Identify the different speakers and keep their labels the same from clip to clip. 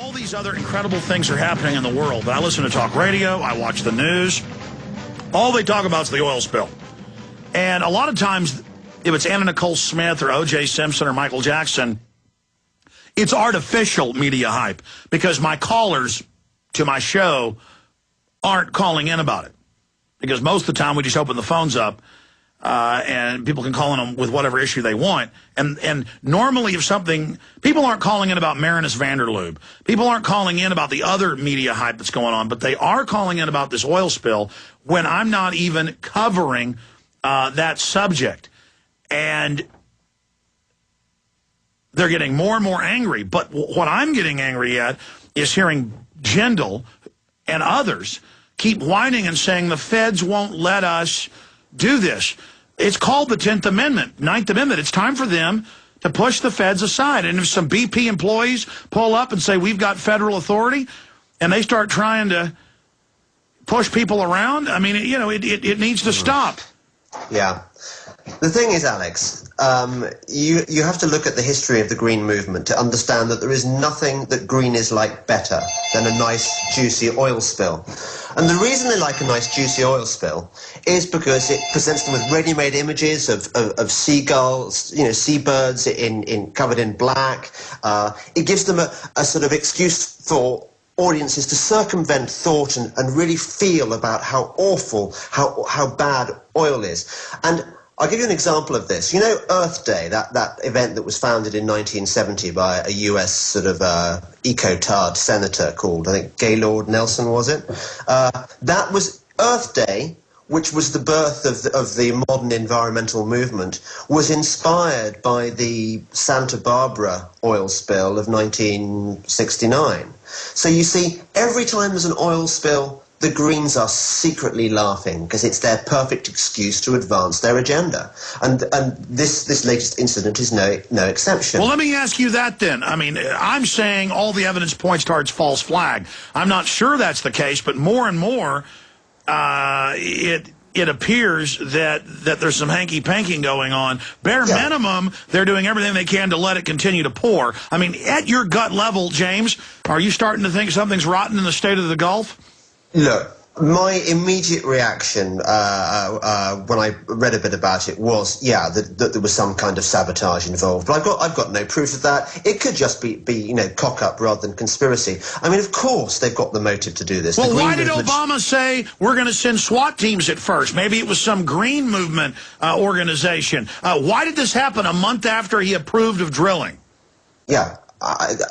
Speaker 1: All these other incredible things are happening in the world. But I listen to talk radio, I watch the news. All they talk about is the oil spill. And a lot of times, if it's Anna Nicole Smith or O.J. Simpson or Michael Jackson, it's artificial media hype because my callers to my show aren't calling in about it. Because most of the time we just open the phones up and people can call in them with whatever issue they want. And normally if something, people aren't calling in about Marinus Vanderloob. People aren't calling in about the other media hype that's going on, but they are calling in about this oil spill when I'm not even covering that subject. And they're getting more and more angry. But what I'm getting angry at is hearing Jindal and others keep whining and saying the feds won't let us do this. It's called the 10th Amendment, 9th Amendment. It's time for them to push the feds aside. And if some BP employees pull up and say we've got federal authority and they start trying to push people around, I mean, you know, it needs to stop.
Speaker 2: Yeah. The thing is, Alex, you have to look at the history of the Green movement to understand that there is nothing that Greenies like better than a nice, juicy oil spill. And the reason they like a nice, juicy oil spill is because it presents them with ready-made images of seagulls, you know, seabirds covered in black. It gives them a sort of excuse for audiences to circumvent thought and really feel about how awful, how bad oil is. And I'll give you an example of this. You know Earth Day, that event that was founded in 1970 by a US sort of eco-tard senator called, I think, Gaylord Nelson, was it? That was Earth Day, which was the birth of the modern environmental movement, was inspired by the Santa Barbara oil spill of 1969. So you see, every time there's an oil spill, the Greens are secretly laughing because it's their perfect excuse to advance their agenda. And this latest incident is no exception.
Speaker 1: Well, let me ask you that then. I mean, I'm saying all the evidence points towards false flag. I'm not sure that's the case, but more and more it appears that there's some hanky-panking going on. Bare minimum, they're doing everything they can to let it continue to pour. I mean, at your gut level, James, are you starting to think something's rotten in the state of the Gulf?
Speaker 2: Look, my immediate reaction when I read a bit about it was, yeah, that there was some kind of sabotage involved. But I've got no proof of that. It could just be you know, cock-up rather than conspiracy. I mean, of course they've got the motive to do this.
Speaker 1: Well, why did Obama say we're going to send SWAT teams at first? Maybe it was some Green Movement organization. Why did this happen a month after he approved of drilling?
Speaker 2: Yeah.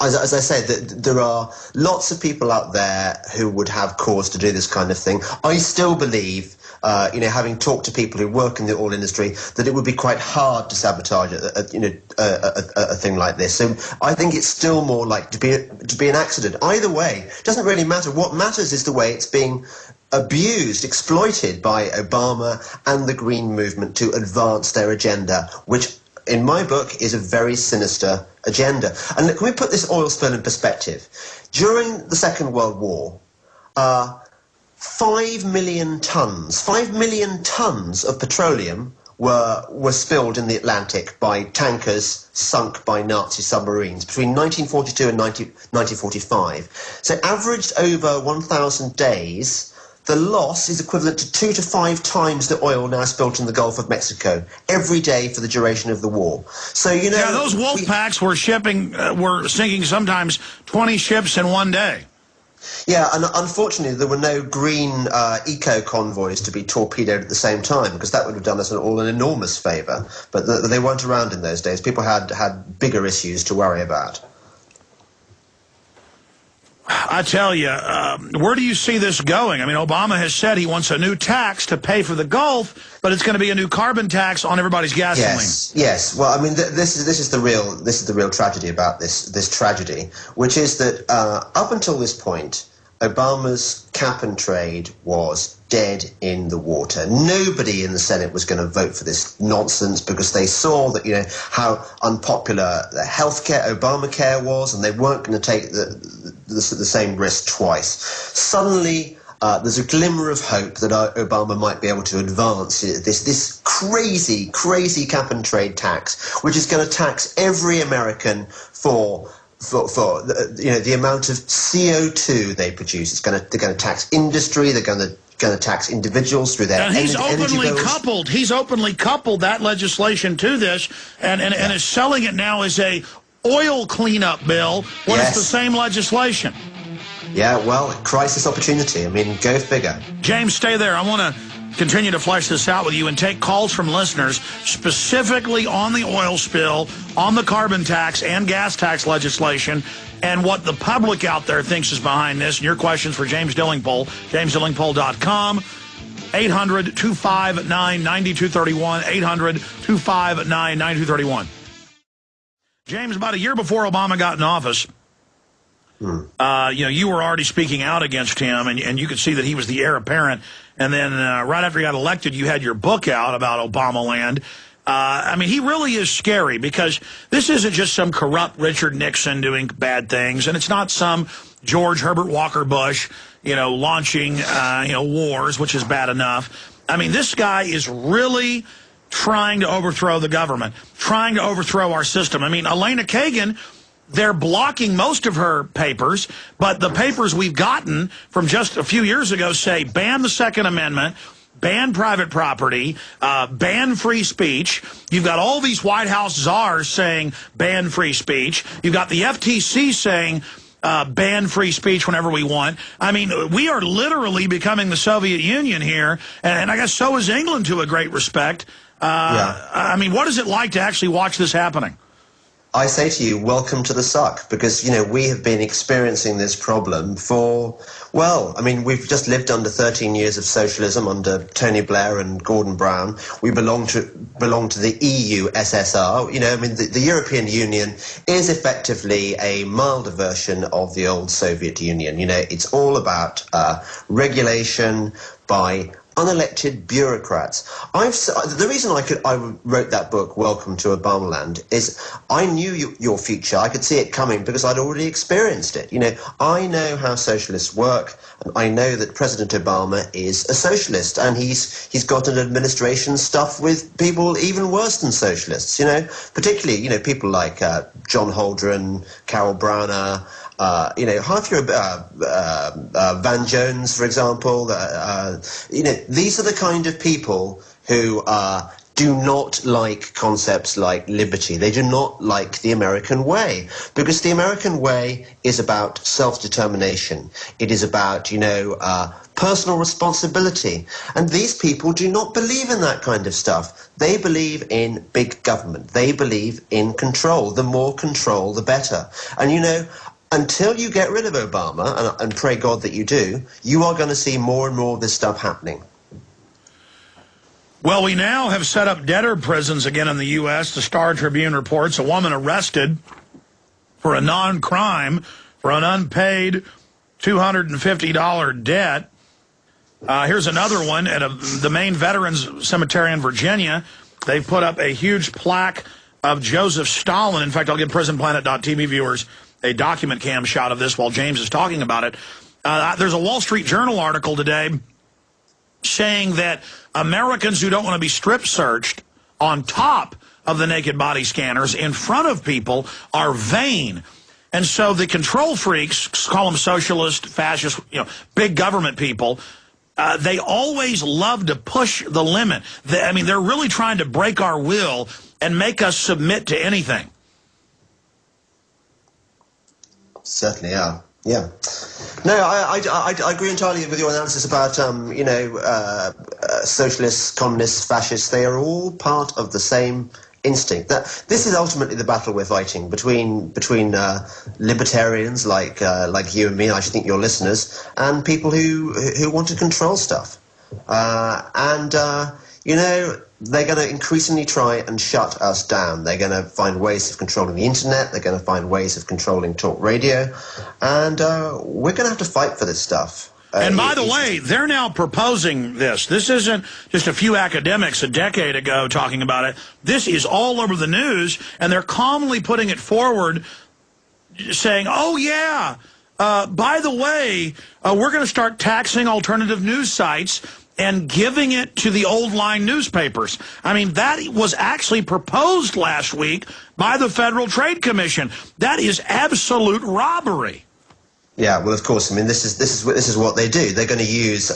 Speaker 2: As I said, there are lots of people out there who would have cause to do this kind of thing. I still believe, you know, having talked to people who work in the oil industry, that it would be quite hard to sabotage a thing like this. So I think it's still more like to be an accident. Either way, it doesn't really matter. What matters is the way it's being abused, exploited by Obama and the Green movement to advance their agenda, which in my book is a very sinister agenda. And can we put this oil spill in perspective? During the Second World War, 5 million tons of petroleum were spilled in the Atlantic by tankers sunk by Nazi submarines between 1942 and 1945. So averaged over 1,000 days, the loss is equivalent to 2 to 5 times the oil now spilt in the Gulf of Mexico every day for the duration of the war. So, you know... Yeah,
Speaker 1: those wolf packs were sinking sometimes 20 ships in one day.
Speaker 2: Yeah, and unfortunately there were no green eco convoys to be torpedoed at the same time, because that would have done us all an enormous favour. But they weren't around in those days. People had bigger issues to worry about.
Speaker 1: I tell you, where do you see this going? I mean, Obama has said he wants a new tax to pay for the Gulf, but it's going to be a new carbon tax on everybody's gasoline.
Speaker 2: Yes. Well, I mean, this is the real tragedy about this tragedy, which is that up until this point, Obama's cap and trade was dead in the water. Nobody in the Senate was going to vote for this nonsense because they saw that, you know, how unpopular the healthcare, Obamacare was, and they weren't going to take the same risk twice. Suddenly, there's a glimmer of hope that Obama might be able to advance this crazy cap and trade tax, which is going to tax every American for for the amount of CO2 they produce. They're going to tax industry. They're going to tax individuals through their
Speaker 1: and he's
Speaker 2: energy bills.
Speaker 1: He's openly coupled that legislation to this, and is selling it now as a oil cleanup bill when it's the same legislation.
Speaker 2: Yeah, well, crisis opportunity. I mean, go figure.
Speaker 1: James, stay there. I want to continue to flesh this out with you and take calls from listeners specifically on the oil spill, on the carbon tax and gas tax legislation, and what the public out there thinks is behind this. And your questions for James Delingpole, jamesdelingpole.com, 800-259-9231, 800-259-9231. James, about a year before Obama got in office, you were already speaking out against him, and you could see that he was the heir apparent. And then right after he got elected, you had your book out about Obama land. I mean, he really is scary because this isn't just some corrupt Richard Nixon doing bad things, and it's not some George Herbert Walker Bush, launching, wars, which is bad enough. I mean, this guy is really trying to overthrow the government, trying to overthrow our system. I mean, Elena Kagan, they're blocking most of her papers, but the papers we've gotten from just a few years ago say ban the Second Amendment, ban private property, ban free speech. You've got all these White House czars saying ban free speech. You've got the FTC saying ban free speech whenever we want. I mean, we are literally becoming the Soviet Union here, and I guess so is England to a great respect. I mean, what is it like to actually watch this happening?
Speaker 2: I say to you, welcome to the suck, because, we have been experiencing this problem for, we've just lived under 13 years of socialism under Tony Blair and Gordon Brown. We belong to the EU SSR. The European Union is effectively a milder version of the old Soviet Union. It's all about regulation by unelected bureaucrats. The reason I wrote that book, Welcome to Obamaland, is I knew your future. I could see it coming because I'd already experienced it. I know how socialists work, and I know that President Obama is a socialist, and he's got an administration stuffed with people even worse than socialists. Particularly people like John Holdren, Carol Browner. Half your Van Jones, for example. These are the kind of people who do not like concepts like liberty. They do not like the American way, because the American way is about self-determination. It is about, personal responsibility. And these people do not believe in that kind of stuff. They believe in big government. They believe in control. The more control, the better. And, until you get rid of Obama, and pray God that you do, you are going to see more and more of this stuff happening.
Speaker 1: Well, we now have set up debtor prisons again in the U.S. The Star Tribune reports a woman arrested for a non-crime for an unpaid $250 debt. Here's another one at the main Veterans Cemetery in Virginia. They've put up a huge plaque of Joseph Stalin. In fact, I'll give PrisonPlanet.tv viewers a document cam shot of this while James is talking about it. There's a Wall Street Journal article today saying that Americans who don't want to be strip searched on top of the naked body scanners in front of people are vain. And so the control freaks, call them socialist, fascist, big government people, they always love to push the limit. They're really trying to break our will and make us submit to anything.
Speaker 2: Certainly are. Yeah. No, I agree entirely with your analysis about, socialists, communists, fascists. They are all part of the same instinct. That this is ultimately the battle we're fighting between libertarians like you and me, I think your listeners, and people who want to control stuff. They're going to increasingly try and shut us down. They're going to find ways of controlling the internet. They're going to find ways of controlling talk radio. And we're going to have to fight for this stuff.
Speaker 1: And by the way, they're now proposing this. This isn't just a few academics a decade ago talking about it. This is all over the news, and they're calmly putting it forward, saying, oh, yeah, by the way, we're going to start taxing alternative news sites and giving it to the old line newspapers. I mean, that was actually proposed last week by the Federal Trade Commission. That is absolute robbery.
Speaker 2: Yeah, well, of course. I mean, this is what they do. They're going to use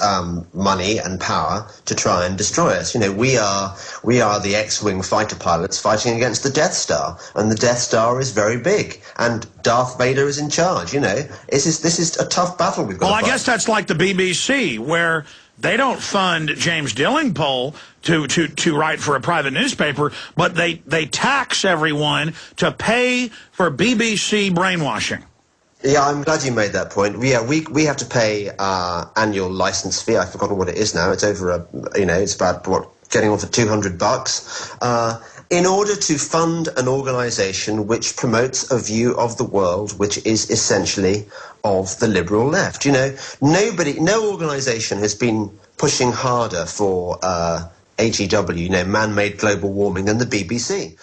Speaker 2: money and power to try and destroy us. You know, we are the X-wing fighter pilots fighting against the Death Star, and the Death Star is very big, and Darth Vader is in charge. You know, this is a tough battle we've got.
Speaker 1: Well,
Speaker 2: to
Speaker 1: I guess that's like the BBC, where they don't fund James Delingpole to write for a private newspaper, but they tax everyone to pay for BBC brainwashing.
Speaker 2: Yeah, I'm glad you made that point. Yeah, we have to pay annual license fee. I've forgotten what it is now. It's over it's about getting on for $200 in order to fund an organization which promotes a view of the world which is essentially of the liberal left. You know, no organization has been pushing harder for AGW, man-made global warming, than the BBC.